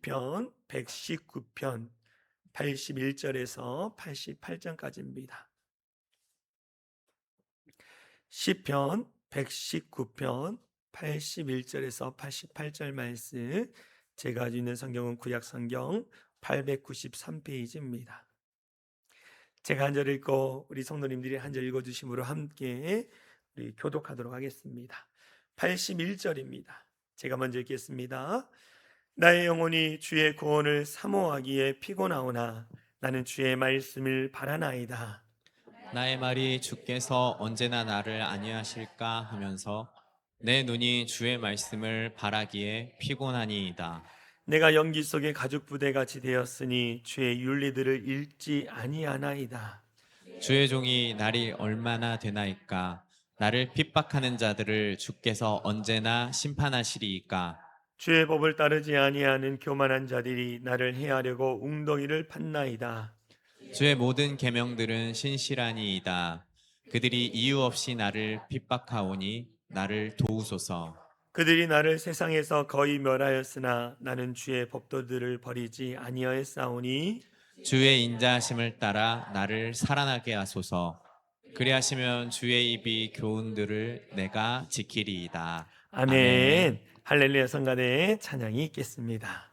시편 119편 81절에서 88절까지입니다. 시편 119편 81절에서 88절 말씀, 제가 가지고 있는 성경은 구약성경 893페이지입니다. 제가 한 절 읽고 우리 성도님들이 한 절 읽어주심으로 함께 우리 교독하도록 하겠습니다. 81절입니다. 제가 먼저 읽겠습니다. 나의 영혼이 주의 구원을 사모하기에 피곤하오나 나는 주의 말씀을 바라나이다. 나의 말이 주께서 언제나 나를 안위하실까 하면서 내 눈이 주의 말씀을 바라기에 피곤하니이다. 내가 연기 속에 가죽 부대같이 되었으니 주의 윤리들을 읽지 아니하나이다. 주의 종이 날이 얼마나 되나이까. 나를 핍박하는 자들을 주께서 언제나 심판하시리이까. 주의 법을 따르지 아니하는 교만한 자들이 나를 해하려고 웅덩이를 팠나이다. 주의 모든 계명들은 신실하니이다. 그들이 이유 없이 나를 핍박하오니 나를 도우소서. 그들이 나를 세상에서 거의 멸하였으나 나는 주의 법도들을 버리지 아니하였사오니 주의 인자하심을 따라 나를 살아나게 하소서. 그리하시면 주의 입이 교훈들을 내가 지키리이다. 아멘. 아멘. 할렐루야. 성가대의 찬양이 있겠습니다.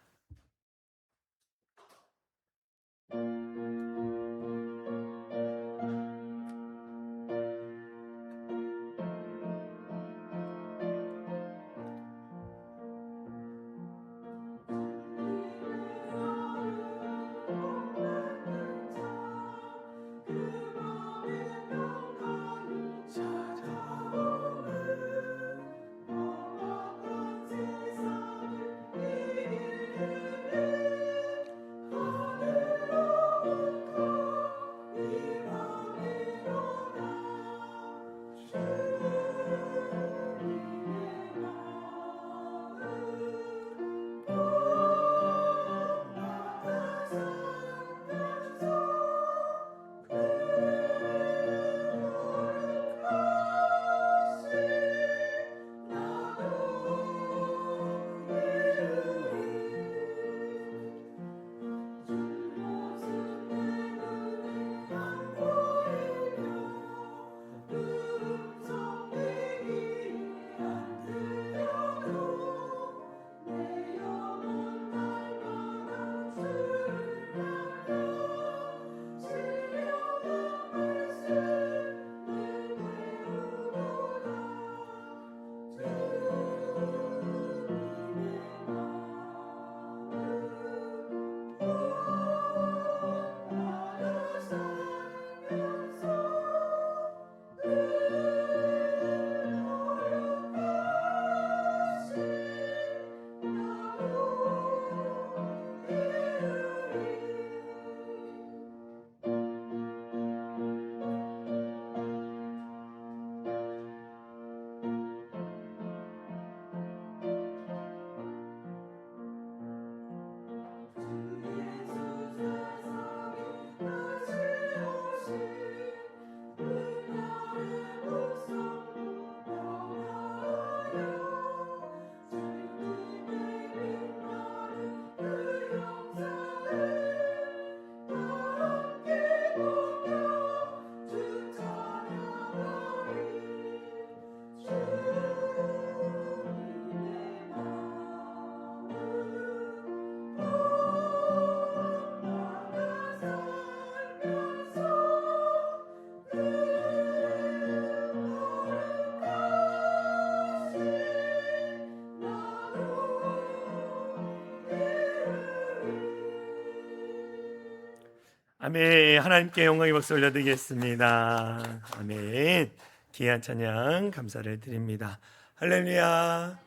아멘. 하나님께 영광의 박수 올려드리겠습니다. 아멘. 귀한 찬양 감사를 드립니다. 할렐루야.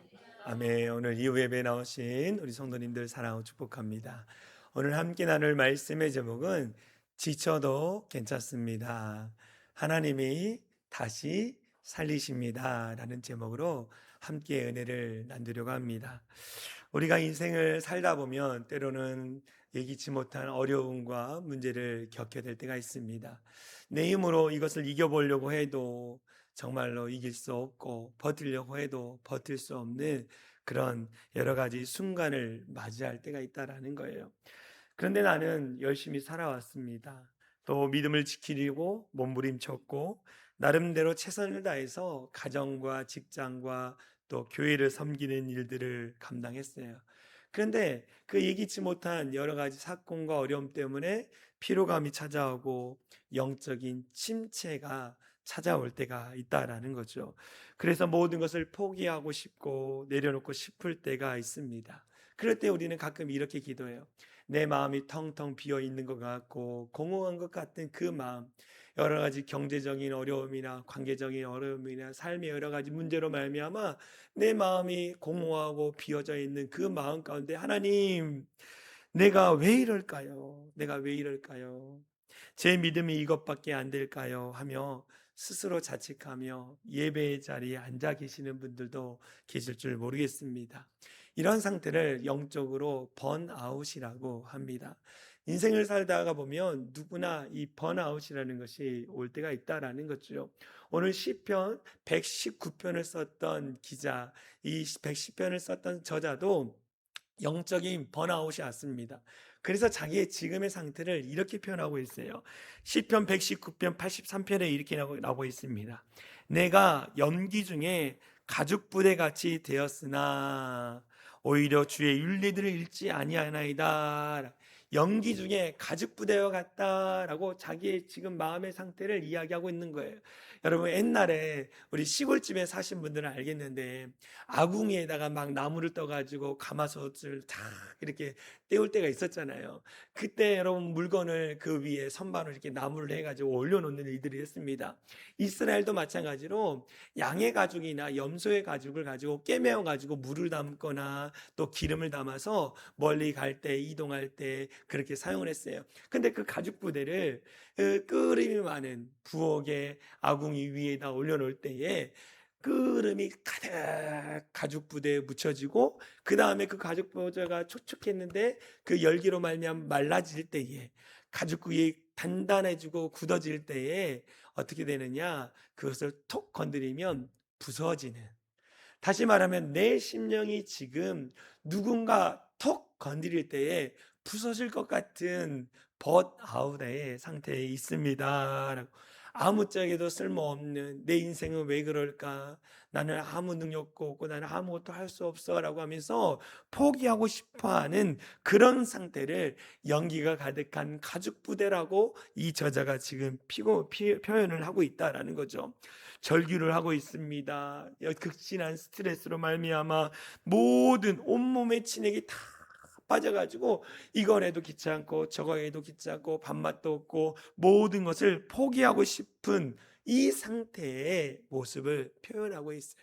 아멘. 오늘 이후 예배에 나오신 우리 성도님들 사랑하고 축복합니다. 오늘 함께 나눌 말씀의 제목은 지쳐도 괜찮습니다. 하나님이 다시 살리십니다. 라는 제목으로 함께 은혜를 나누려고 합니다. 우리가 인생을 살다 보면 때로는 예기치 못한 어려움과 문제를 겪게 될 때가 있습니다. 내 힘으로 이것을 이겨보려고 해도 정말로 이길 수 없고 버티려고 해도 버틸 수 없는 그런 여러 가지 순간을 맞이할 때가 있다라는 거예요. 그런데 나는 열심히 살아왔습니다. 또 믿음을 지키려고 몸부림쳤고 나름대로 최선을 다해서 가정과 직장과 또 교회를 섬기는 일들을 감당했어요. 그런데 그 예기치 못한 여러 가지 사건과 어려움 때문에 피로감이 찾아오고 영적인 침체가 찾아올 때가 있다라는 거죠. 그래서 모든 것을 포기하고 싶고 내려놓고 싶을 때가 있습니다. 그럴 때 우리는 가끔 이렇게 기도해요. 내 마음이 텅텅 비어 있는 것 같고 공허한 것 같은 그 마음, 여러 가지 경제적인 어려움이나 관계적인 어려움이나 삶의 여러 가지 문제로 말미암아 내 마음이 공허하고 비어져 있는 그 마음 가운데 하나님, 내가 왜 이럴까요? 내가 왜 이럴까요? 제 믿음이 이것밖에 안 될까요? 하며 스스로 자책하며 예배의 자리에 앉아 계시는 분들도 계실 줄 모르겠습니다. 이런 상태를 영적으로 번아웃이라고 합니다. 인생을 살다가 보면 누구나 이 번아웃이라는 것이 올 때가 있다라는 거죠. 오늘 시편 119편을 썼던 기자, 이 110편을 썼던 저자도 영적인 번아웃이 왔습니다. 그래서 자기의 지금의 상태를 이렇게 표현하고 있어요. 시편 119편 83편에 이렇게 나오고 있습니다. 내가 연기 중에 가죽 부대 같이 되었으나 오히려 주의 윤리들을 읽지 아니하나이다. 연기 중에 가죽 부대와 같다라고 자기의 지금 마음의 상태를 이야기하고 있는 거예요. 여러분, 옛날에 우리 시골집에 사신 분들은 알겠는데 아궁이에다가 막 나무를 떠가지고 가마솥을 다 이렇게 때울 때가 있었잖아요. 그때 여러분 물건을 그 위에 선반을 이렇게 나무를 해가지고 올려놓는 일들이 있습니다. 이스라엘도 마찬가지로 양의 가죽이나 염소의 가죽을 가지고 깨매어 가지고 물을 담거나 또 기름을 담아서 멀리 갈 때 이동할 때 그렇게 사용을 했어요. 근데 그 가죽 부대를 끓음이 많은 부엌에 아궁이 위에다 올려놓을 때에 끓음이 가득 가죽 부대에 묻혀지고 그 다음에 그 가죽 부대가 촉촉했는데 그 열기로 말미암아 말라질 때에 가죽이 단단해지고 굳어질 때에 어떻게 되느냐, 그것을 톡 건드리면 부서지는, 다시 말하면 내 심령이 지금 누군가 톡 건드릴 때에 부서질 것 같은 벗아웃의 상태에 있습니다. 아무짝에도 쓸모없는 내 인생은 왜 그럴까? 나는 아무 능력도 없고 나는 아무것도 할 수 없어 라고 하면서 포기하고 싶어하는 그런 상태를 연기가 가득한 가죽 부대라고 이 저자가 지금 표현을 하고 있다라는 거죠. 절규를 하고 있습니다. 극진한 스트레스로 말미암아 모든 온몸의 진액이 다 빠져가지고 이걸 해도 귀찮고 저거 해도 귀찮고 밥맛도 없고 모든 것을 포기하고 싶은 이 상태의 모습을 표현하고 있어요.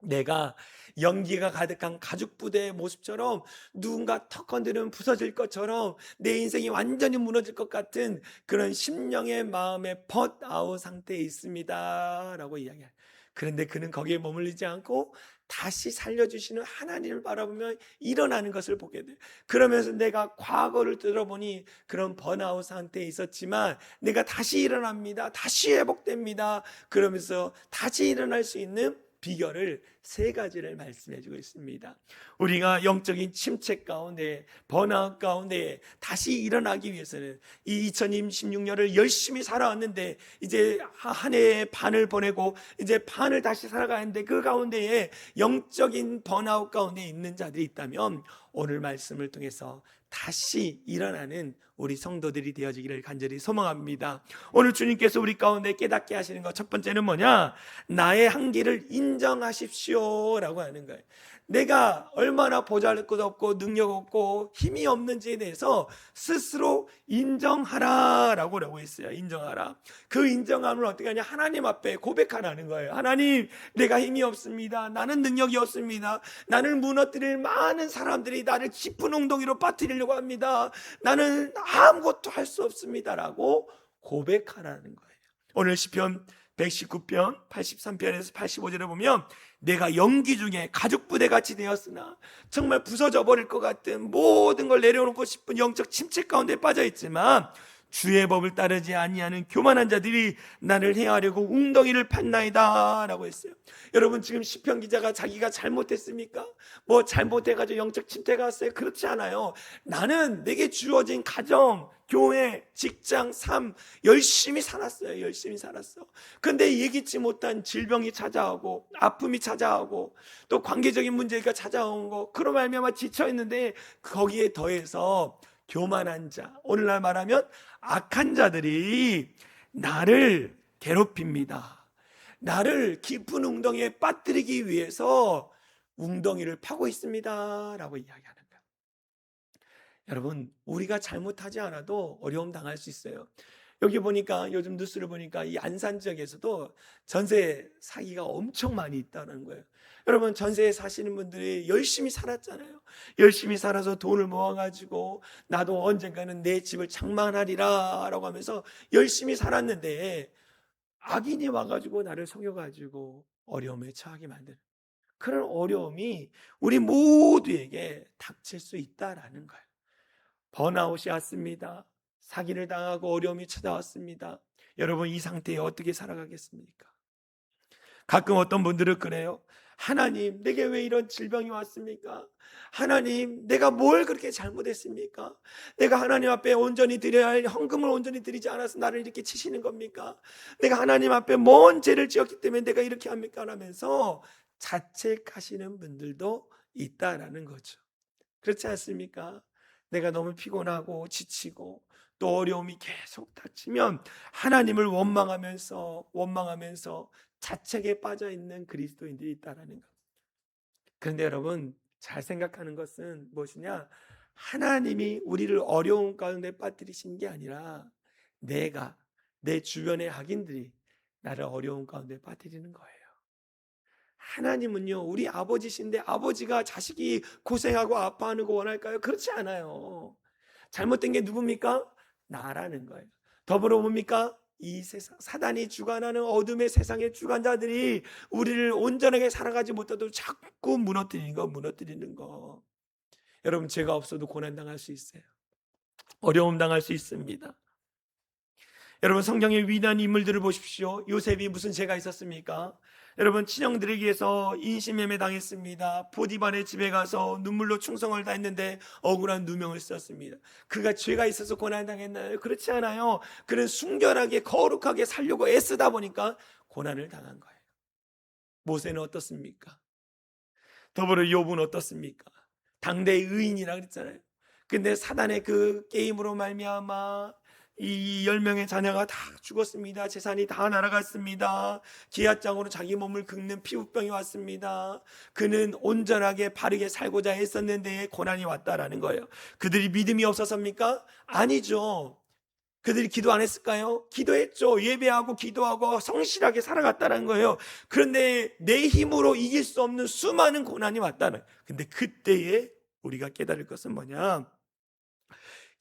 내가 연기가 가득한 가죽 부대의 모습처럼 누군가 턱 건드리면 부서질 것처럼 내 인생이 완전히 무너질 것 같은 그런 심령의 마음의 벗아웃 상태에 있습니다 라고 이야기해요. 그런데 그는 거기에 머물리지 않고 다시 살려주시는 하나님을 바라보며 일어나는 것을 보게 돼요. 그러면서 내가 과거를 들어보니 그런 번아웃 상태에 있었지만 내가 다시 일어납니다, 다시 회복됩니다, 그러면서 다시 일어날 수 있는 비결을 세 가지를 말씀해 주고 있습니다. 우리가 영적인 침체 가운데, 번아웃 가운데 다시 일어나기 위해서는 이 2026년을 열심히 살아왔는데 이제 한 해의 반을 보내고 이제 반을 다시 살아가는데 그 가운데에 영적인 번아웃 가운데 있는 자들이 있다면 오늘 말씀을 통해서 다시 일어나는 우리 성도들이 되어지기를 간절히 소망합니다. 오늘 주님께서 우리 가운데 깨닫게 하시는 것 첫 번째는 뭐냐? 나의 한계를 인정하십시오 라고 하는 거예요. 내가 얼마나 보잘것없고 능력 없고 힘이 없는지에 대해서 스스로 인정하라 라고 했어요. 인정하라. 그 인정함을 어떻게 하냐? 하나님 앞에 고백하라는 거예요. 하나님, 내가 힘이 없습니다. 나는 능력이 없습니다. 나를 무너뜨릴 많은 사람들이 나를 깊은 웅덩이로 빠뜨리려고 합니다. 나는 아무것도 할 수 없습니다 라고 고백하라는 거예요. 오늘 시편 119편 83편에서 85절에 보면 내가 연기 중에 가죽 부대같이 되었으나, 정말 부서져 버릴 것 같은 모든 걸 내려놓고 싶은 영적 침체 가운데 빠져 있지만 주의 법을 따르지 아니하는 교만한 자들이 나를 해하려고 웅덩이를 팠나이다 라고 했어요. 여러분, 지금 시편 기자가 자기가 잘못했습니까? 뭐 잘못해가지고 영적 침체가 왔어요? 그렇지 않아요. 나는 내게 주어진 가정, 교회, 직장, 삶 열심히 살았어요. 열심히 살았어. 근데 예기치 못한 질병이 찾아오고 아픔이 찾아오고 또 관계적인 문제가 찾아온 거, 그로 말미암아 지쳐있는데 거기에 더해서 교만한 자, 오늘날 말하면 악한 자들이 나를 괴롭힙니다. 나를 깊은 웅덩이에 빠뜨리기 위해서 웅덩이를 파고 있습니다 라고 이야기하는 거예요. 여러분, 우리가 잘못하지 않아도 어려움 당할 수 있어요. 여기 보니까, 요즘 뉴스를 보니까 이 안산 지역에서도 전세 사기가 엄청 많이 있다는 거예요. 여러분, 전세에 사시는 분들이 열심히 살았잖아요. 열심히 살아서 돈을 모아가지고 나도 언젠가는 내 집을 장만하리라 라고 하면서 열심히 살았는데 악인이 와가지고 나를 속여가지고 어려움에 처하게 만드는, 그런 어려움이 우리 모두에게 닥칠 수 있다라는 거예요. 번아웃이 왔습니다. 사기를 당하고 어려움이 찾아왔습니다. 여러분, 이 상태에 어떻게 살아가겠습니까? 가끔 어떤 분들은 그래요. 하나님, 내게 왜 이런 질병이 왔습니까? 하나님, 내가 뭘 그렇게 잘못했습니까? 내가 하나님 앞에 온전히 드려야 할 헌금을 온전히 드리지 않아서 나를 이렇게 치시는 겁니까? 내가 하나님 앞에 뭔 죄를 지었기 때문에 내가 이렇게 합니까? 라면서 자책하시는 분들도 있다라는 거죠. 그렇지 않습니까? 내가 너무 피곤하고 지치고 또 어려움이 계속 닥치면 하나님을 원망하면서 자책에 빠져 있는 그리스도인들이 있다라는 것. 그런데 여러분, 잘 생각하는 것은 무엇이냐? 하나님이 우리를 어려운 가운데 빠뜨리신 게 아니라 내 주변의 악인들이 나를 어려운 가운데 빠뜨리는 거예요. 하나님은요, 우리 아버지신데 아버지가 자식이 고생하고 아파하는 거 원할까요? 그렇지 않아요. 잘못된 게 누굽니까? 나라는 거예요. 더불어 뭡니까? 이 세상, 사단이 주관하는 어둠의 세상의 주관자들이 우리를 온전하게 살아가지 못해도 자꾸 무너뜨리는 거. 여러분, 죄가 없어도 고난 당할 수 있어요. 어려움 당할 수 있습니다. 여러분, 성경의 위대한 인물들을 보십시오. 요셉이 무슨 죄가 있었습니까? 여러분, 친형들에게서 인신매매 당했습니다. 보디발의 집에 가서 눈물로 충성을 다했는데 억울한 누명을 썼습니다. 그가 죄가 있어서 고난당했나요? 그렇지 않아요. 그는 순결하게 거룩하게 살려고 애쓰다 보니까 고난을 당한 거예요. 모세는 어떻습니까? 더불어 욥은 어떻습니까? 당대의 의인이라 그랬잖아요. 근데 사단의 그 게임으로 말미암아 이 10명의 자녀가 다 죽었습니다. 재산이 다 날아갔습니다. 기아장으로 자기 몸을 긁는 피부병이 왔습니다. 그는 온전하게 바르게 살고자 했었는데 고난이 왔다라는 거예요. 그들이 믿음이 없어서입니까? 아니죠. 그들이 기도 안 했을까요? 기도했죠. 예배하고 기도하고 성실하게 살아갔다는 거예요. 그런데 내 힘으로 이길 수 없는 수많은 고난이 왔다는 거예요. 근데 그때에 우리가 깨달을 것은 뭐냐?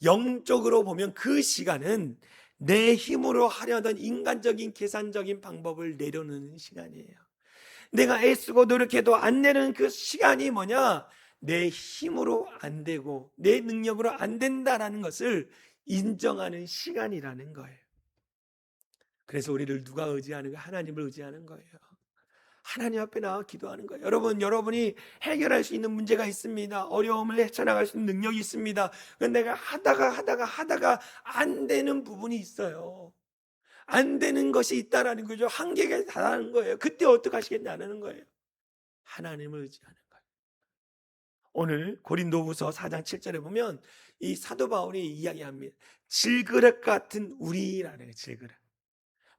영적으로 보면 그 시간은 내 힘으로 하려던 인간적인 계산적인 방법을 내려놓는 시간이에요. 내가 애쓰고 노력해도 안 되는 그 시간이 뭐냐? 내 힘으로 안 되고 내 능력으로 안 된다라는 것을 인정하는 시간이라는 거예요. 그래서 우리를 누가 의지하는 거예요? 하나님을 의지하는 거예요. 하나님 앞에 나와 기도하는 거예요. 여러분이 해결할 수 있는 문제가 있습니다. 어려움을 헤쳐나갈 수 있는 능력이 있습니다. 그런데 내가 하다가 안 되는 부분이 있어요. 안 되는 것이 있다라는 거죠. 한계가 다다는 거예요. 그때 어떻게 하시겠냐는 거예요. 하나님을 의지하는 거예요. 오늘 고린도후서 4장 7절에 보면 이 사도 바울이 이야기합니다. 질그릇 같은 우리라는 거예요. 질그릇.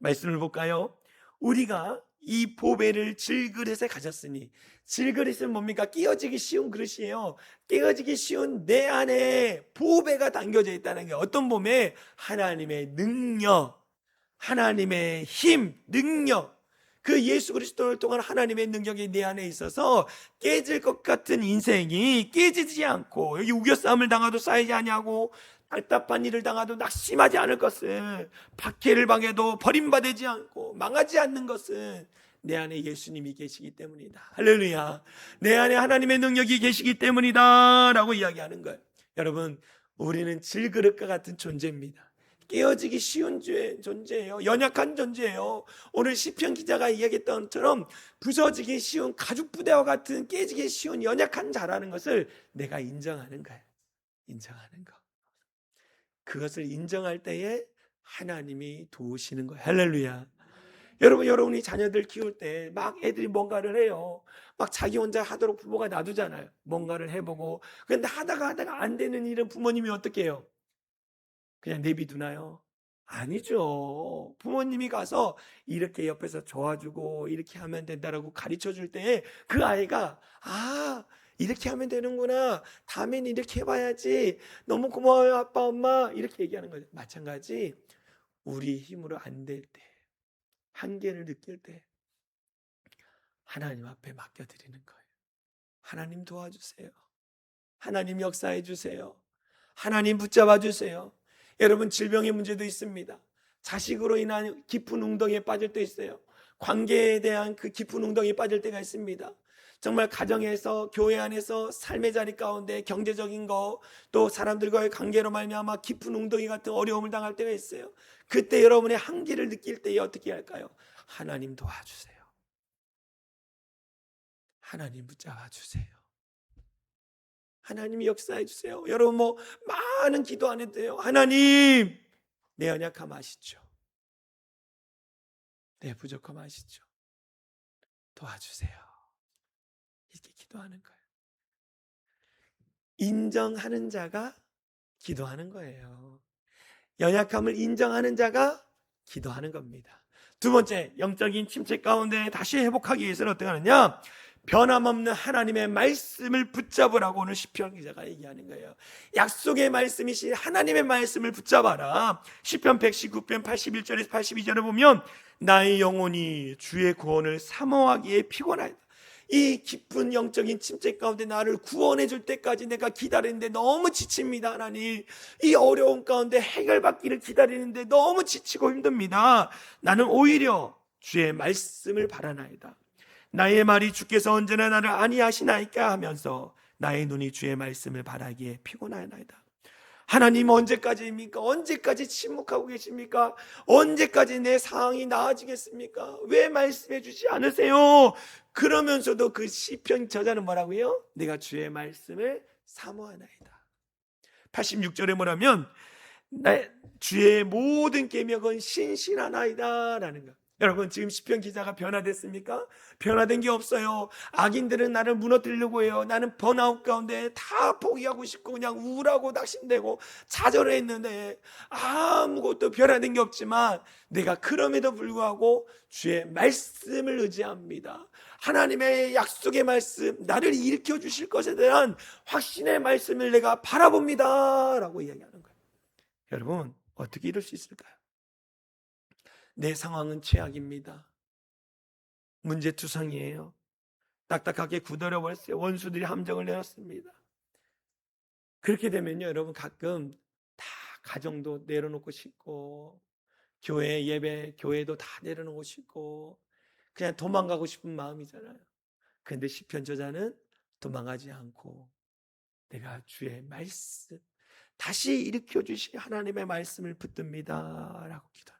말씀을 볼까요? 우리가 이 보배를 질그릇에 가졌으니, 질그릇은 뭡니까? 끼어지기 쉬운 그릇이에요. 끼어지기 쉬운 내 안에 보배가 담겨져 있다는 게 어떤 보배? 하나님의 능력, 하나님의 힘, 능력. 그 예수 그리스도를 통한 하나님의 능력이 내 안에 있어서 깨질 것 같은 인생이 깨지지 않고, 여기 우겨싸움을 당하도 쌓이지 아니하고 답답한 일을 당하도 낙심하지 않을 것은, 박해를 당해도 버림받지 않고 망하지 않는 것은 내 안에 예수님이 계시기 때문이다. 할렐루야. 내 안에 하나님의 능력이 계시기 때문이다 라고 이야기하는 거예요. 여러분, 우리는 질그릇과 같은 존재입니다. 깨어지기 쉬운 존재예요. 연약한 존재예요. 오늘 시편 기자가 이야기했던 것처럼 부서지기 쉬운 가죽 부대와 같은 깨지기 쉬운 연약한 자라는 것을 내가 인정하는 거예요. 인정하는 거. 그것을 인정할 때에 하나님이 도우시는 거예요. 할렐루야. 여러분이 자녀들 키울 때 막 애들이 뭔가를 해요. 막 자기 혼자 하도록 부모가 놔두잖아요. 뭔가를 해보고. 그런데 하다가 안 되는 일은 부모님이 어떻게 해요? 그냥 내비두나요? 아니죠. 부모님이 가서 이렇게 옆에서 도와주고 이렇게 하면 된다라고 가르쳐 줄 때 그 아이가 이렇게 하면 되는구나. 다음엔 이렇게 해봐야지. 너무 고마워요 아빠 엄마 이렇게 얘기하는 거죠. 마찬가지 우리 힘으로 안 될 때, 한계를 느낄 때 하나님 앞에 맡겨드리는 거예요. 하나님 도와주세요. 하나님 역사해 주세요. 하나님 붙잡아 주세요. 여러분 질병의 문제도 있습니다. 자식으로 인한 깊은 웅덩이에 빠질 때 있어요. 관계에 대한 그 깊은 웅덩이에 빠질 때가 있습니다. 정말 가정에서 교회 안에서 삶의 자리 가운데 경제적인 거 또 사람들과의 관계로 말미암아 깊은 웅덩이 같은 어려움을 당할 때가 있어요. 그때 여러분의 한계를 느낄 때에 어떻게 할까요? 하나님 도와주세요. 하나님 붙잡아 주세요. 하나님이 역사해 주세요. 여러분 많은 기도 안 해도 돼요. 하나님 내 연약함 아시죠? 내 부족함 아시죠? 도와주세요. 이렇게 기도하는 거예요. 인정하는 자가 기도하는 거예요. 연약함을 인정하는 자가 기도하는 겁니다. 두 번째, 영적인 침체 가운데 다시 회복하기 위해서는 어떻게 하느냐? 변함없는 하나님의 말씀을 붙잡으라고 오늘 시편 기자가 얘기하는 거예요. 약속의 말씀이신 하나님의 말씀을 붙잡아라. 시편 119편 81절에서 82절에 보면 나의 영혼이 주의 구원을 사모하기에 피곤하다. 이 깊은 영적인 침체 가운데 나를 구원해 줄 때까지 내가 기다리는데 너무 지칩니다. 하나님, 이 어려운 가운데 해결받기를 기다리는데 너무 지치고 힘듭니다. 나는 오히려 주의 말씀을 바라나이다. 나의 말이 주께서 언제나 나를 아니하시나이까 하면서 나의 눈이 주의 말씀을 바라기에 피곤하나이다. 하나님 언제까지입니까? 언제까지 침묵하고 계십니까? 언제까지 내 상황이 나아지겠습니까? 왜 말씀해 주지 않으세요? 그러면서도 그 시편 저자는 뭐라고요? 내가 주의 말씀을 사모하나이다. 86절에 뭐라면 주의 모든 계명은 신실하나이다 라는 거. 여러분 지금 시편 기자가 변화됐습니까? 변화된 게 없어요. 악인들은 나를 무너뜨리려고 해요. 나는 번아웃 가운데 다 포기하고 싶고 그냥 우울하고 낙심되고 좌절했는데 아무것도 변화된 게 없지만 내가 그럼에도 불구하고 주의 말씀을 의지합니다. 하나님의 약속의 말씀, 나를 일으켜 주실 것에 대한 확신의 말씀을 내가 바라봅니다 라고 이야기하는 거예요. 여러분 어떻게 이럴 수 있을까요? 내 상황은 최악입니다. 문제투성이에요. 딱딱하게 굳어버렸어요. 원수들이 함정을 내었습니다. 그렇게 되면요, 여러분 가끔 다 가정도 내려놓고 싶고 교회 예배, 교회도 다 내려놓고 싶고 그냥 도망가고 싶은 마음이잖아요. 그런데 시편 저자는 도망가지 않고 내가 주의 말씀 다시 일으켜 주신 하나님의 말씀을 붙듭니다 라고 기도합니다.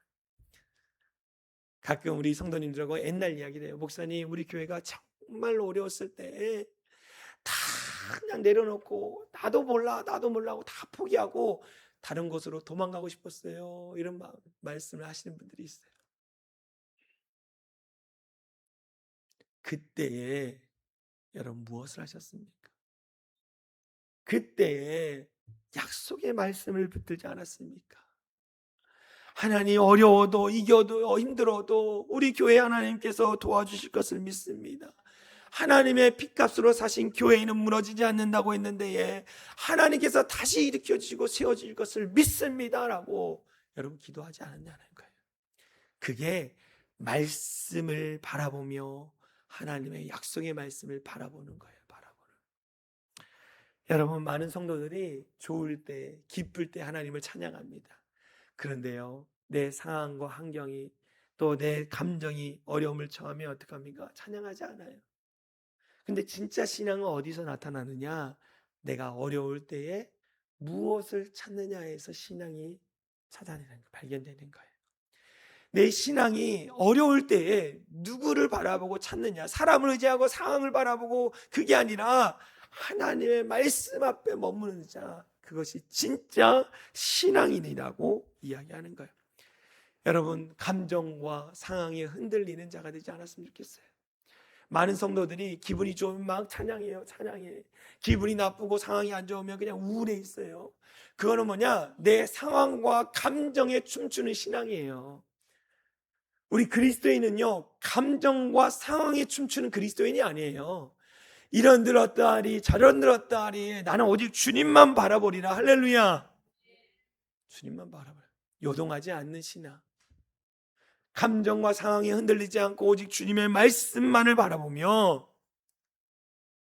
가끔 우리 성도님들하고 옛날 이야기를 해요. 목사님 우리 교회가 정말로 어려웠을 때 다 그냥 내려놓고 나도 몰라 하고 다 포기하고 다른 곳으로 도망가고 싶었어요. 이런 말씀을 하시는 분들이 있어요. 그때에 여러분 무엇을 하셨습니까? 그때에 약속의 말씀을 붙들지 않았습니까? 하나님 어려워도 이겨도 힘들어도 우리 교회 하나님께서 도와주실 것을 믿습니다. 하나님의 핏값으로 사신 교회는 무너지지 않는다고 했는데 하나님께서 다시 일으켜 주시고 세워질 것을 믿습니다라고 여러분 기도하지 않았냐는 거예요. 그게 말씀을 바라보며 하나님의 약속의 말씀을 바라보는 거예요. 여러분 많은 성도들이 좋을 때 기쁠 때 하나님을 찬양합니다. 그런데요 내 상황과 환경이 또 내 감정이 어려움을 처하면 어떡합니까? 찬양하지 않아요. 근데 진짜 신앙은 어디서 나타나느냐? 내가 어려울 때에 무엇을 찾느냐에서 신앙이 찾아내는 거, 발견되는 거예요. 내 신앙이 어려울 때에 누구를 바라보고 찾느냐, 사람을 의지하고 상황을 바라보고, 그게 아니라 하나님의 말씀 앞에 머무는 자, 그것이 진짜 신앙인이라고 이야기하는 거예요. 여러분, 감정과 상황에 흔들리는 자가 되지 않았으면 좋겠어요. 많은 성도들이 기분이 좋으면 막 찬양해요. 찬양해. 기분이 나쁘고 상황이 안 좋으면 그냥 우울해 있어요. 그거는 뭐냐? 내 상황과 감정에 춤추는 신앙이에요. 우리 그리스도인은요, 감정과 상황에 춤추는 그리스도인이 아니에요. 이런 들었다하리 저런 들었다하리 나는 오직 주님만 바라보리라. 할렐루야. 주님만 바라보라. 요동하지 않는 신앙. 감정과 상황에 흔들리지 않고 오직 주님의 말씀만을 바라보며,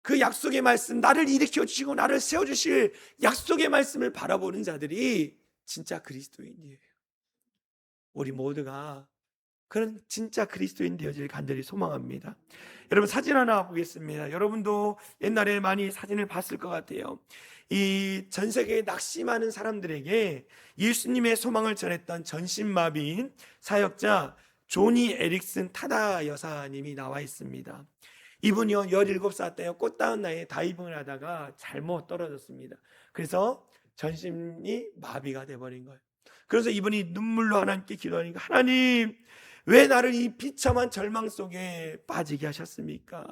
그 약속의 말씀, 나를 일으켜 주시고 나를 세워 주실 약속의 말씀을 바라보는 자들이 진짜 그리스도인이에요. 우리 모두가 그런 진짜 그리스도인 되어질 간절히 소망합니다. 여러분, 사진 하나 보겠습니다. 여러분도 옛날에 많이 사진을 봤을 것 같아요. 이 전 세계에 낙심하는 사람들에게 예수님의 소망을 전했던 전신마비인 사역자 조니 에릭슨 타다 여사님이 나와 있습니다. 이분이요, 17살 때요, 꽃다운 나이에 다이빙을 하다가 잘못 떨어졌습니다. 그래서 전신이 마비가 돼버린 거예요. 그래서 이분이 눈물로 하나님께 기도하니까, 하나님, 왜 나를 이 비참한 절망 속에 빠지게 하셨습니까?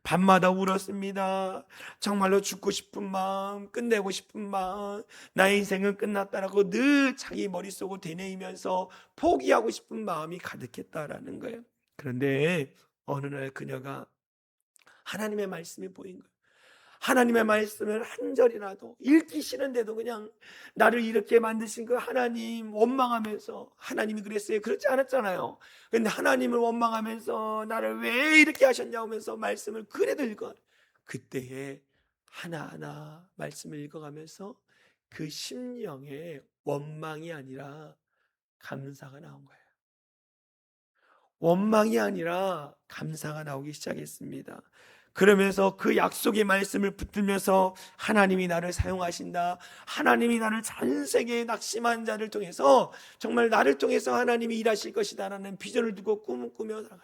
밤마다 울었습니다. 정말로 죽고 싶은 마음, 끝내고 싶은 마음, 나의 인생은 끝났다라고 늘 자기 머릿속을 되뇌이면서 포기하고 싶은 마음이 가득했다라는 거예요. 그런데 어느 날 그녀가 하나님의 말씀이 보인 거예요. 하나님의 말씀을 한 절이라도 읽기 싫은데도 그냥 나를 이렇게 만드신 그 하나님 원망하면서, 하나님이 그랬어요? 그렇지 않았잖아요. 근데 하나님을 원망하면서 나를 왜 이렇게 하셨냐고 하면서 말씀을 그래도 읽어. 그때에 하나하나 말씀을 읽어가면서 그 심령에 원망이 아니라 감사가 나온 거예요. 원망이 아니라 감사가 나오기 시작했습니다. 그러면서 그 약속의 말씀을 붙들면서 하나님이 나를 사용하신다, 하나님이 나를 전 세계의 낙심한 자를 통해서 정말 나를 통해서 하나님이 일하실 것이다 라는 비전을 두고 꿈을 꾸며 나가는.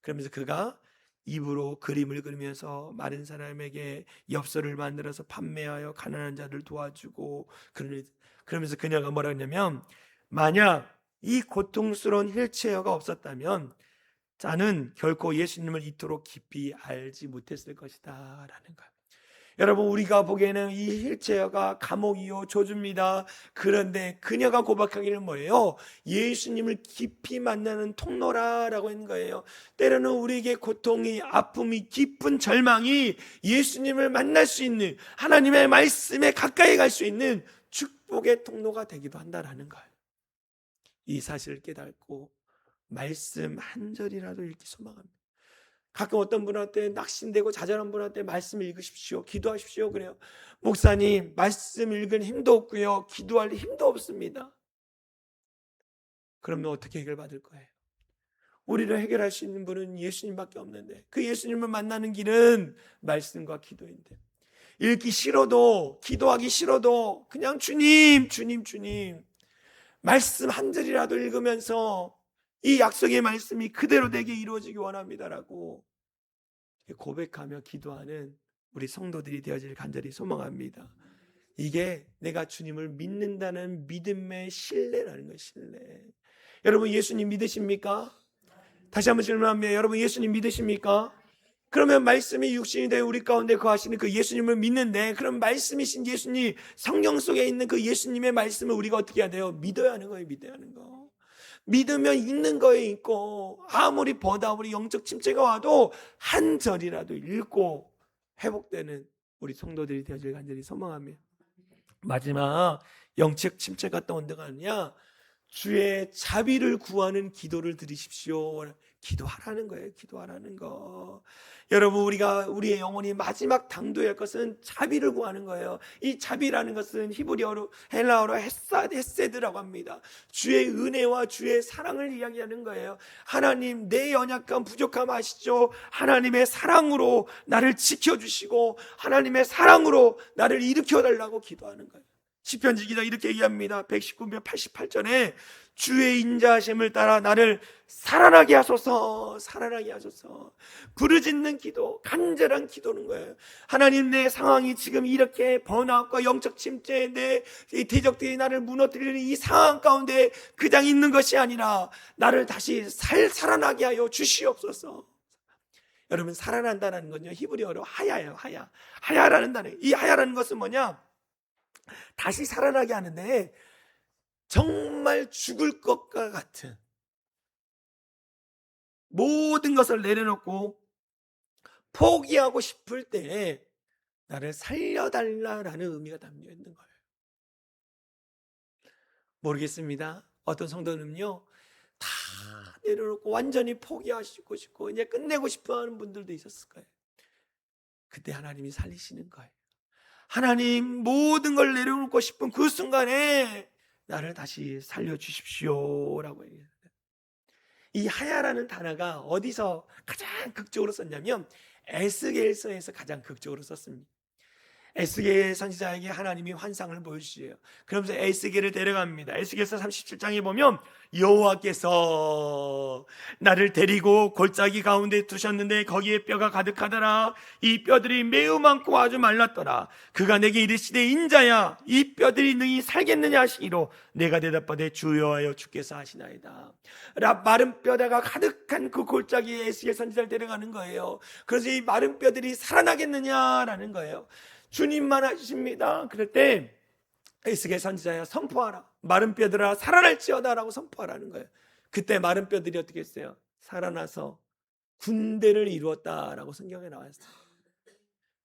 그러면서 그가 입으로 그림을 그리면서 많은 사람에게 엽서를 만들어서 판매하여 가난한 자를 도와주고, 그러면서 그녀가 뭐라 했냐면, 만약 이 고통스러운 휠체어가 없었다면 자는 결코 예수님을 이토록 깊이 알지 못했을 것이다 라는 거예요. 여러분, 우리가 보기에는 이 휠체어가 감옥이요 저주입니다. 그런데 그녀가 고백하기는 뭐예요? 예수님을 깊이 만나는 통로라라고 했는 거예요. 때로는 우리에게 고통이, 아픔이, 깊은 절망이 예수님을 만날 수 있는, 하나님의 말씀에 가까이 갈 수 있는 축복의 통로가 되기도 한다라는 거예요. 이 사실을 깨닫고 말씀 한 절이라도 읽기 소망합니다. 가끔 어떤 분한테 낙심되고 좌절한 분한테 말씀 읽으십시오, 기도하십시오 그래요. 목사님, 말씀 읽은 힘도 없고요, 기도할 힘도 없습니다. 그러면 어떻게 해결받을 거예요? 우리를 해결할 수 있는 분은 예수님밖에 없는데, 그 예수님을 만나는 길은 말씀과 기도인데, 읽기 싫어도, 기도하기 싫어도 그냥 주님, 주님, 주님, 말씀 한 절이라도 읽으면서 이 약속의 말씀이 그대로 내게 이루어지기 원합니다라고 고백하며 기도하는 우리 성도들이 되어질 간절히 소망합니다. 이게 내가 주님을 믿는다는 믿음의 신뢰라는 거예요. 신뢰. 여러분, 예수님 믿으십니까? 다시 한번 질문합니다. 여러분, 예수님 믿으십니까? 그러면 말씀이 육신이 되어 우리 가운데 거하시는 그 예수님을 믿는데, 그럼 말씀이신 예수님, 성경 속에 있는 그 예수님의 말씀을 우리가 어떻게 해야 돼요? 믿어야 하는 거예요. 믿어야 하는 거. 믿으면 읽는 거에 있고, 아무리 버다우리 영적 침체가 와도 한 절이라도 읽고 회복되는 우리 성도들이 되어질 간절히 소망합니다. 마지막, 영적 침체가 또 언제가 아니냐? 주의 자비를 구하는 기도를 드리십시오. 기도하라는 거예요. 기도하라는 거. 여러분, 우리의 영혼이 마지막 당도할 것은 자비를 구하는 거예요. 이 자비라는 것은 히브리어로, 헬라어로 헤세드라고 합니다. 주의 은혜와 주의 사랑을 이야기하는 거예요. 하나님, 내 연약함, 부족함 아시죠? 하나님의 사랑으로 나를 지켜주시고 하나님의 사랑으로 나를 일으켜달라고 기도하는 거예요. 시편지 기자 이렇게 얘기합니다. 119편 88절에 주의 인자하심을 따라 나를 살아나게 하소서, 살아나게 하소서. 부르짖는 기도, 간절한 기도는 거예요. 하나님, 내 상황이 지금 이렇게 번아웃과 영적 침체, 내 대적들이 나를 무너뜨리는 이 상황 가운데 그냥 있는 것이 아니라 나를 다시 살아나게 하여 주시옵소서. 여러분, 살아난다는 건요, 히브리어로 하야예요. 하야라는 단어. 이 하야라는 것은 뭐냐? 다시 살아나게 하는데 정말 죽을 것과 같은 모든 것을 내려놓고 포기하고 싶을 때 나를 살려달라라는 의미가 담겨 있는 거예요. 모르겠습니다. 어떤 성도는요, 다 내려놓고 완전히 포기하시고 싶고 이제 끝내고 싶어 하는 분들도 있었을 거예요. 그때 하나님이 살리시는 거예요. 하나님, 모든 걸 내려놓고 싶은 그 순간에 나를 다시 살려주십시오 라고 얘기해요. 이 하야라는 단어가 어디서 가장 극적으로 썼냐면 에스겔서에서 가장 극적으로 썼습니다. 에스겔 선지자에게 하나님이 환상을 보여주세요. 그러면서 에스겔을 데려갑니다. 에스겔서 37장에 보면 여호와께서 나를 데리고 골짜기 가운데 두셨는데 거기에 뼈가 가득하더라. 이 뼈들이 매우 많고 아주 말랐더라. 그가 내게 이르시되 인자야, 이 뼈들이 능히 살겠느냐 하시기로 내가 대답하되 주여하여 주께서 하시나이다. 마른 뼈다가 가득한 그 골짜기에 에스겔 선지자를 데려가는 거예요. 그래서 이 마른 뼈들이 살아나겠느냐라는 거예요. 주님만 하십니다. 그럴 때 에스겔 선지자야, 선포하라. 마른 뼈들아 살아날지어다 라고 선포하라는 거예요. 그때 마른 뼈들이 어떻게 했어요? 살아나서 군대를 이루었다라고 성경에 나왔어요.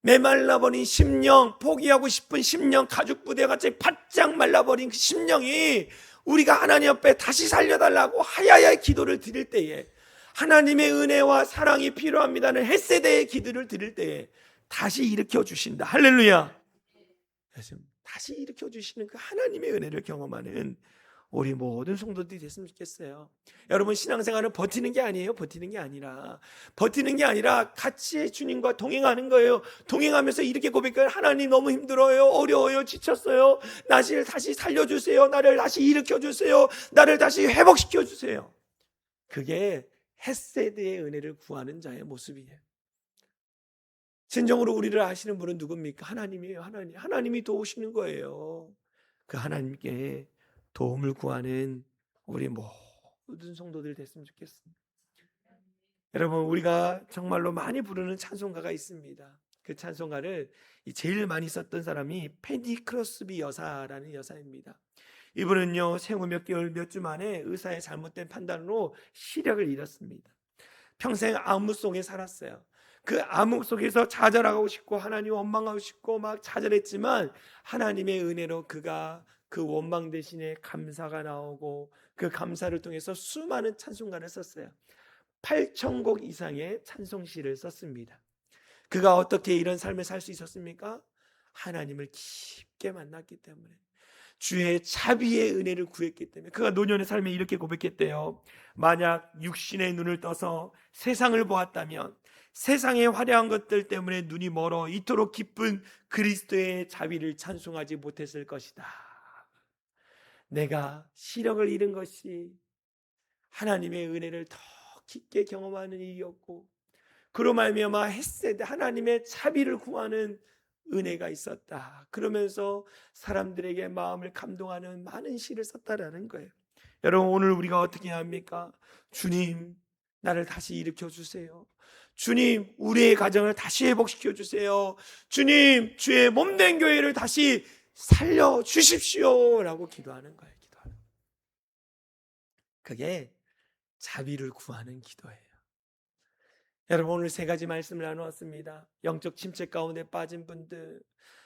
메말라버린 심령, 포기하고 싶은 심령, 가죽 부대가 갑자기 바짝 말라버린 그 심령이 우리가 하나님 앞에 다시 살려달라고 하야야의 기도를 드릴 때에, 하나님의 은혜와 사랑이 필요합니다는 헷세대의 기도를 드릴 때에 다시 일으켜 주신다. 할렐루야. 다시 일으켜 주시는 그 하나님의 은혜를 경험하는 우리 모든 성도들이 됐으면 좋겠어요. 여러분, 신앙생활은 버티는 게 아니에요. 버티는 게 아니라 같이 주님과 동행하는 거예요. 동행하면서 이렇게 고백해요. 하나님, 너무 힘들어요. 어려워요. 지쳤어요. 나를 다시 살려주세요. 나를 다시 일으켜 주세요. 나를 다시 회복시켜 주세요. 그게 헷세드의 은혜를 구하는 자의 모습이에요. 진정으로 우리를 아시는 분은 누굽니까? 하나님이에요. 하나님이 도우시는 거예요. 그 하나님께 도움을 구하는 우리 모든 성도들 됐으면 좋겠습니다. 여러분, 우리가 정말로 많이 부르는 찬송가가 있습니다. 그 찬송가를 제일 많이 썼던 사람이 페니 크로스비 여사라는 여사입니다. 이분은요, 생후 몇 개월 몇 주 만에 의사의 잘못된 판단으로 시력을 잃었습니다. 평생 암흑 속에 살았어요. 그 암흑 속에서 좌절하고 싶고 하나님 원망하고 싶고 막 좌절했지만 하나님의 은혜로 그가 그 원망 대신에 감사가 나오고 그 감사를 통해서 수많은 찬송가를 썼어요. 8,000곡 이상의 찬송시를 썼습니다. 그가 어떻게 이런 삶을 살 수 있었습니까? 하나님을 깊게 만났기 때문에, 주의 자비의 은혜를 구했기 때문에. 그가 노년의 삶에 이렇게 고백했대요. 만약 육신의 눈을 떠서 세상을 보았다면 세상의 화려한 것들 때문에 눈이 멀어 이토록 기쁜 그리스도의 자비를 찬송하지 못했을 것이다. 내가 시력을 잃은 것이 하나님의 은혜를 더 깊게 경험하는 일이었고, 그로 말미암아 헷세드 하나님의 자비를 구하는 은혜가 있었다. 그러면서 사람들에게 마음을 감동하는 많은 시를 썼다라는 거예요. 여러분, 오늘 우리가 어떻게 해야 합니까? 주님, 나를 다시 일으켜 주세요. 주님, 우리의 가정을 다시 회복시켜 주세요. 주님, 주의 몸된 교회를 다시 살려 주십시오 라고 기도하는 거예요. 그게 자비를 구하는 기도예요. 여러분, 오늘 세 가지 말씀을 나누었습니다. 영적 침체 가운데 빠진 분들,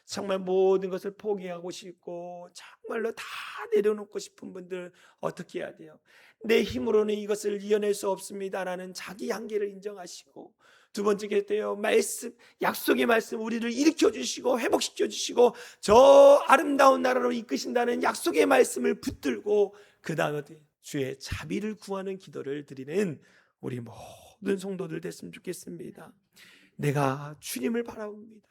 정말 모든 것을 포기하고 싶고 정말로 다 내려놓고 싶은 분들, 어떻게 해야 돼요? 내 힘으로는 이것을 이겨낼 수 없습니다라는 자기 한계를 인정하시고, 두 번째게 돼요. 말씀, 약속의 말씀, 우리를 일으켜 주시고 회복시켜 주시고 저 아름다운 나라로 이끄신다는 약속의 말씀을 붙들고, 그 다음에 주의 자비를 구하는 기도를 드리는 우리 모든 성도들 됐으면 좋겠습니다. 내가 주님을 바라봅니다.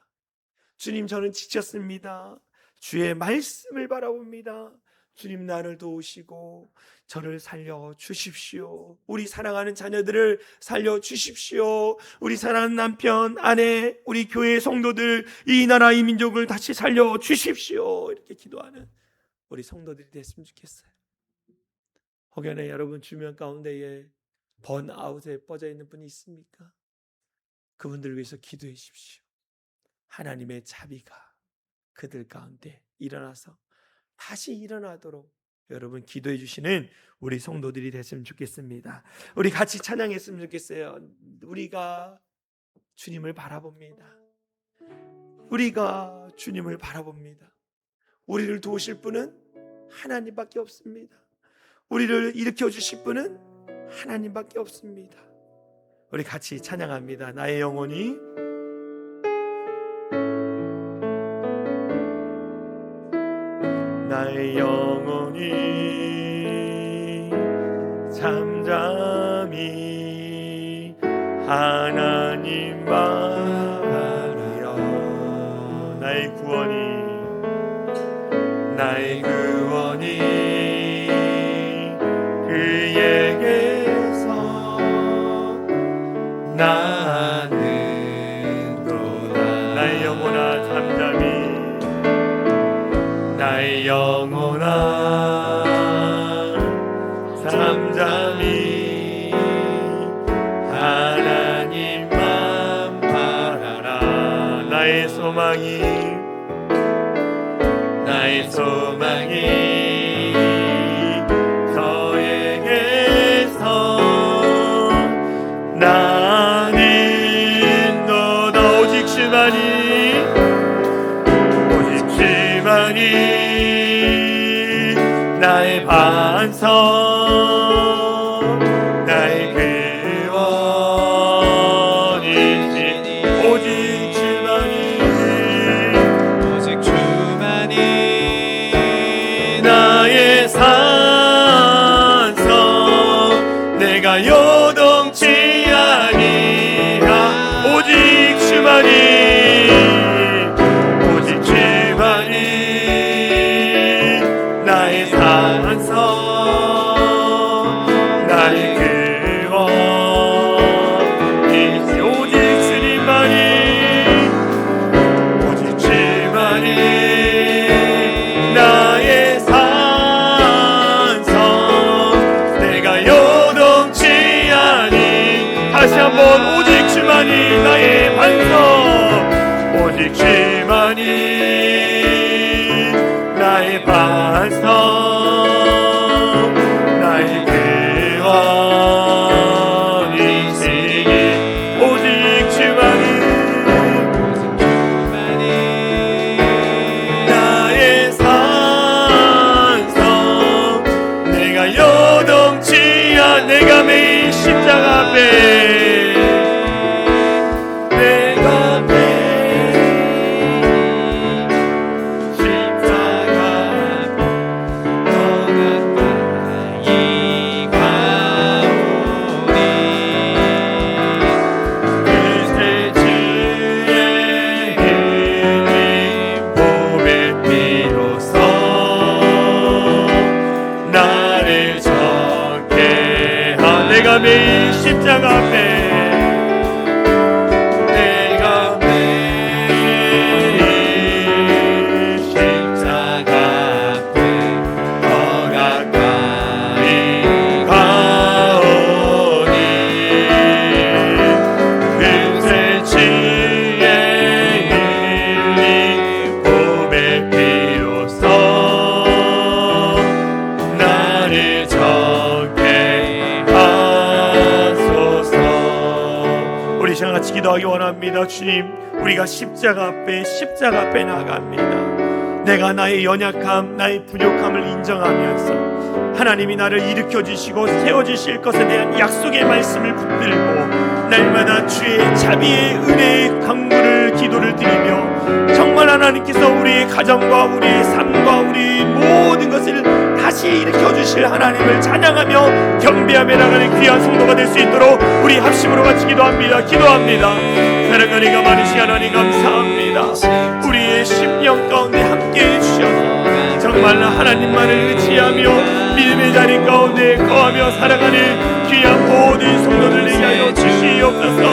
주님, 저는 지쳤습니다. 주의 말씀을 바라봅니다. 주님, 나를 도우시고 저를 살려주십시오. 우리 사랑하는 자녀들을 살려주십시오. 우리 사랑하는 남편, 아내, 우리 교회 성도들, 이 나라 이 민족을 다시 살려주십시오. 이렇게 기도하는 우리 성도들이 됐으면 좋겠어요. 혹여나 여러분 주변 가운데에 번아웃에 빠져 있는 분이 있습니까? 그분들을 위해서 기도해 주십시오. 하나님의 자비가 그들 가운데 일어나서 다시 일어나도록 여러분 기도해 주시는 우리 성도들이 됐으면 좋겠습니다. 우리 같이 찬양했으면 좋겠어요. 우리가 주님을 바라봅니다. 우리가 주님을 바라봅니다. 우리를 도우실 분은 하나님밖에 없습니다. 우리를 일으켜 주실 분은 하나님밖에 없습니다. 우리 같이 찬양합니다. 나의 영혼이 나의 영혼이 잠잠히 하나님 바라리라. 나의 구원이 그에게서 나는도다. 나의 영혼아 잠잠히, 나의 영혼아 잠잠히 하나님만 바라라. 나의 소망이 저에게서 나는 너다. 오직 주만이 나의 반석, 나의 구원이시니. 오직 주만이 나의 산성, 내가 요동치 아니하. 오직 주만이 나의 산성, 나의 구원이시. 오직 주만이 나의 산성, 내가 요동치 아니. 다시 한번 오직 주만이 나의 반석, 오직 주만이 나의 반석, 나의 구원이시니. 오직 주만이 나의 산성, 내가 요동치 않. 내가 매일 십자가 앞에 매일 십자가 앞에, 내가 매일 십자가 앞에 더 가까이 가오니. 금세 주의 흘린 보배 피로써 나를 정케 같이 기도하기 원합니다. 주님, 우리가 십자가 앞에 나아갑니다. 내가 나의 연약함, 나의 부족함을 인정하면서 하나님이 나를 일으켜 주시고 세워 주실 것에 대한 약속의 말씀을 붙들고 날마다 주의 자비의 은혜의 강구를 기도를 드리며 정말 하나님께서 우리의 가정과 우리의 삶과 우리 모든 것을 다시 일으켜 주실 하나님을 찬양하며 경배하며 나가는 귀한 성도가 될 수 있도록 우리 합심으로 같이 기도합니다. 사랑하는 가 많으신 하나님 감사합니다. 우리의 심령 가운데 함께해 주셔 정말 하나님만을 의지하며 믿음의 자리 가운데 거하며 살아가는 귀한 모든 성도들 되게 하여 주시옵소서.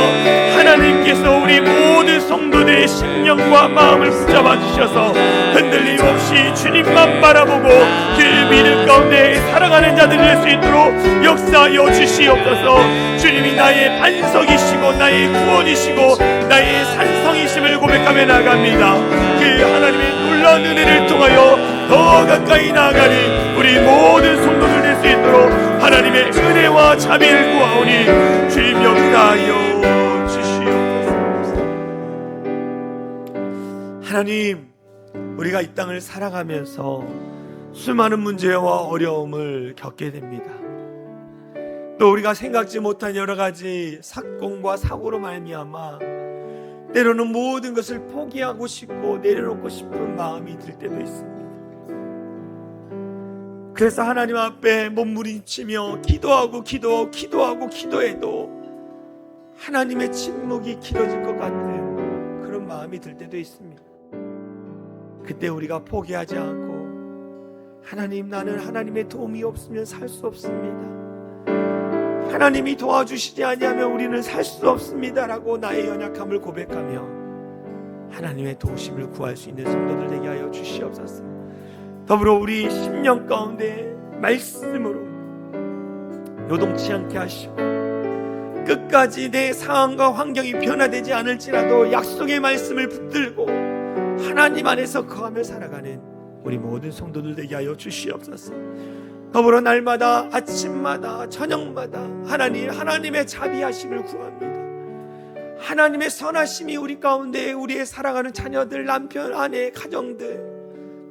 하나님께서 우리 모든 성도들의 심령과 마음을 붙잡아 주셔서 흔들림 없이 주님만 바라보고 그 믿음 가운데 살아가는 자들이 될 수 있도록 역사하여 주시옵소서. 주님이 나의 반석이시고 나의 구원이시고 나의 산성이심을 고백하며 나아갑니다. 그 하나님의 놀라운 은혜를 통하여 더 가까이 나아가는 우리 모든 성도들 될 수 있도록 하나님의 은혜와 자비를 구하오니 주님 역사하여 주시옵소서. 하나님, 우리가 이 땅을 살아가면서 수많은 문제와 어려움을 겪게 됩니다. 또 우리가 생각지 못한 여러 가지 사건과 사고로 말미암아 때로는 모든 것을 포기하고 싶고 내려놓고 싶은 마음이 들 때도 있습니다. 그래서 하나님 앞에 몸부림치며 기도해도 하나님의 침묵이 길어질 것 같은 그런 마음이 들 때도 있습니다. 그때 우리가 포기하지 않고 하나님, 나는 하나님의 도움이 없으면 살 수 없습니다. 하나님이 도와주시지 아니하면 우리는 살 수 없습니다라고 나의 연약함을 고백하며 하나님의 도우심을 구할 수 있는 성도들 되게 하여 주시옵소서. 더불어 우리 심령 가운데 말씀으로 요동치 않게 하시고 끝까지 내 상황과 환경이 변화되지 않을지라도 약속의 말씀을 붙들고 하나님 안에서 거하며 살아가는 우리 모든 성도들 되게 하여 주시옵소서. 더불어 날마다 아침마다 저녁마다 하나님의 자비하심을 구합니다. 하나님의 선하심이 우리 가운데 우리의 사랑하는 자녀들, 남편, 아내, 가정들,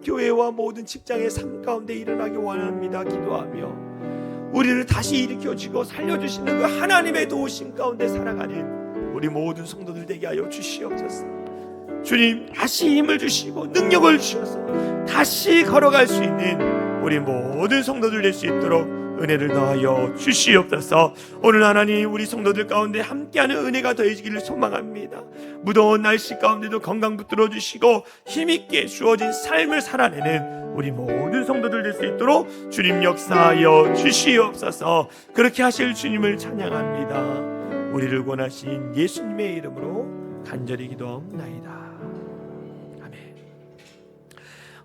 교회와 모든 직장의 삶 가운데 일어나기 원합니다. 기도하며 우리를 다시 일으켜주고 살려주시는 그 하나님의 도우심 가운데 살아가는 우리 모든 성도들 되게 하여 주시옵소서. 주님, 다시 힘을 주시고 능력을 주셔서 다시 걸어갈 수 있는 우리 모든 성도들 될 수 있도록 은혜를 더하여 주시옵소서. 오늘 하나님, 우리 성도들 가운데 함께하는 은혜가 더해지기를 소망합니다. 무더운 날씨 가운데도 건강 붙들어 주시고 힘있게 주어진 삶을 살아내는 우리 모든 성도들 될 수 있도록 주님 역사하여 주시옵소서. 그렇게 하실 주님을 찬양합니다. 우리를 권하신 예수님의 이름으로 간절히 기도하옵나이다.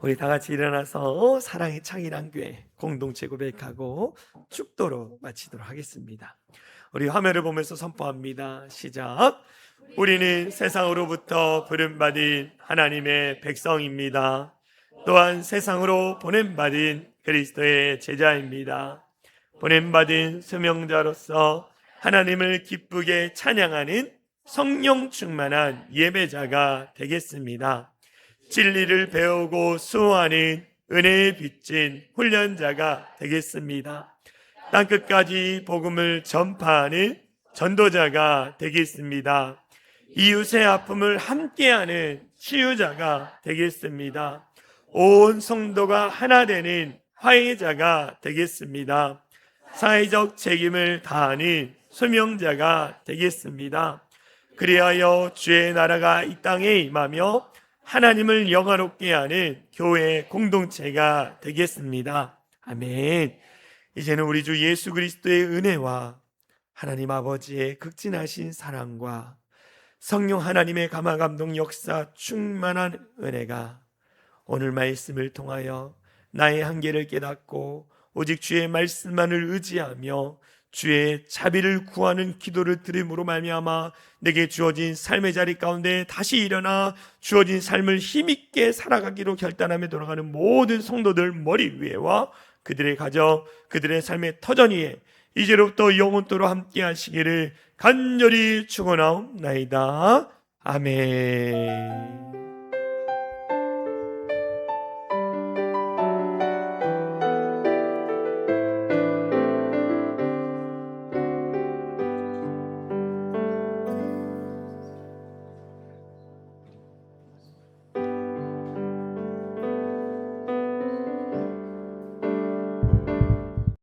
우리 다 같이 일어나서 사랑의 창이란 교회 공동체 고백하고 축도로 마치도록 하겠습니다. 우리 화면을 보면서 선포합니다. 시작. 우리는 세상으로부터 부름받은 하나님의 백성입니다. 또한 세상으로 보냄받은 그리스도의 제자입니다. 보냄받은 수명자로서 하나님을 기쁘게 찬양하는 성령 충만한 예배자가 되겠습니다. 진리를 배우고 수호하는 은혜에 빚진 훈련자가 되겠습니다. 땅끝까지 복음을 전파하는 전도자가 되겠습니다. 이웃의 아픔을 함께하는 치유자가 되겠습니다. 온 성도가 하나 되는 화해자가 되겠습니다. 사회적 책임을 다하는 수명자가 되겠습니다. 그리하여 주의 나라가 이 땅에 임하며 하나님을 영화롭게 하는 교회 공동체가 되겠습니다. 아멘. 이제는 우리 주 예수 그리스도의 은혜와 하나님 아버지의 극진하신 사랑과 성령 하나님의 감화감동 역사 충만한 은혜가 오늘 말씀을 통하여 나의 한계를 깨닫고 오직 주의 말씀만을 의지하며 주의 자비를 구하는 기도를 드림으로 말미암아 내게 주어진 삶의 자리 가운데 다시 일어나 주어진 삶을 힘있게 살아가기로 결단하며 돌아가는 모든 성도들 머리 위에와 그들의 가정, 그들의 삶의 터전 위에 이제로부터 영원토록 함께 하시기를 간절히 축원하옵나이다. 아멘.